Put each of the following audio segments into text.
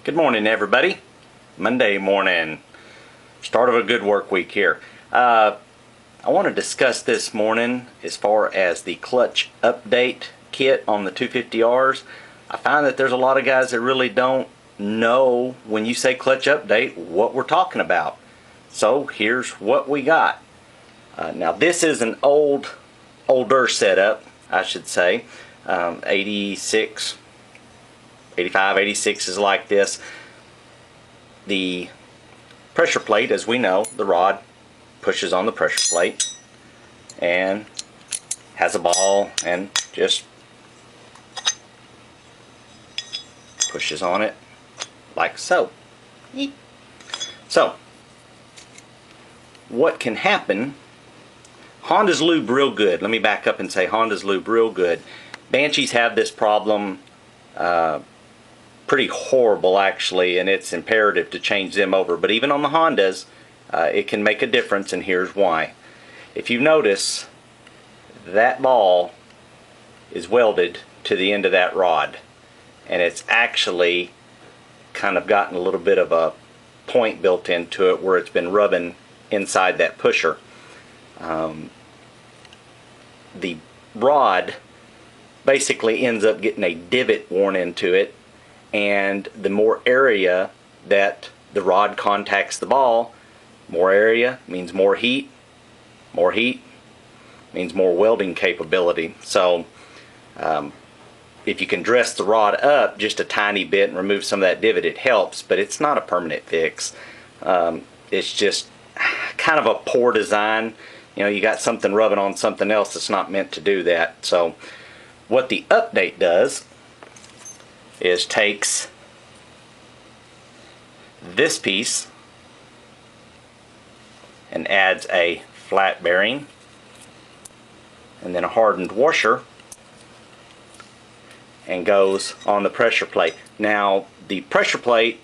Good morning, everybody. Monday morning, start of a good work week here. I want to discuss this morning as far as the clutch update kit on the 250Rs. I find that there's a lot of guys that really don't know when you say clutch update what we're talking about. So here's what we got. Now this is an older setup, I should say. 86, 85, 86 is like this. The pressure plate, as we know, the rod pushes on the pressure plate and has a ball and just pushes on it like so. So what can happen, Honda's lube real good. Let me back up and say Honda's lube real good. Banshees have this problem pretty horrible actually, and it's imperative to change them over. But even on the Hondas, it can make a difference, and here's why. If you notice, that ball is welded to the end of that rod, and it's actually kind of gotten a little bit of a point built into it where it's been rubbing inside that pusher. The rod basically ends up getting a divot worn into it, and the more area that the rod contacts the ball, more area means more heat means more welding capability. So if you can dress the rod up just a tiny bit and remove some of that divot, it helps, but it's not a permanent fix. It's just kind of a poor design. You know, you got something rubbing on something else that's not meant to do that. So what the update does is takes this piece and adds a flat bearing and then a hardened washer and goes on the pressure plate. Now the pressure plate,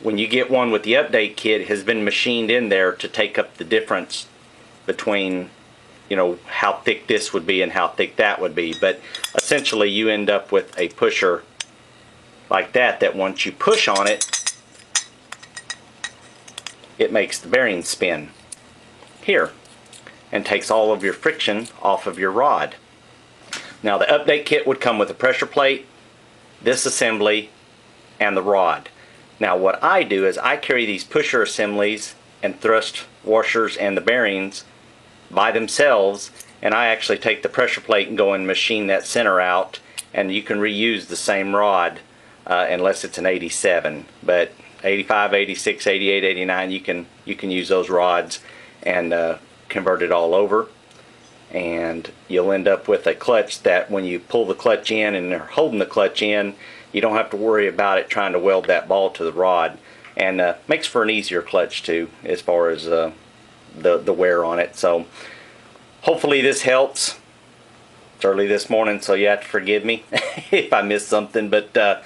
when you get one with the update kit, has been machined in there to take up the difference between, you know, how thick this would be and how thick that would be. But essentially you end up with a pusher like that once you push on it, it makes the bearing spin here and takes all of your friction off of your rod. Now the update kit would come with a pressure plate, this assembly, and the rod. Now what I do is I carry these pusher assemblies and thrust washers and the bearings by themselves, and I actually take the pressure plate and go and machine that center out, and you can reuse the same rod unless it's an 87, but 85, 86, 88, 89, you can use those rods and convert it all over, and you'll end up with a clutch that when you pull the clutch in and they're holding the clutch in, you don't have to worry about it trying to weld that ball to the rod, and makes for an easier clutch too as far as the wear on it. So hopefully this helps. It's early this morning, so you have to forgive me if I missed something, but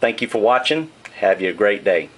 thank you for watching. Have you a great day.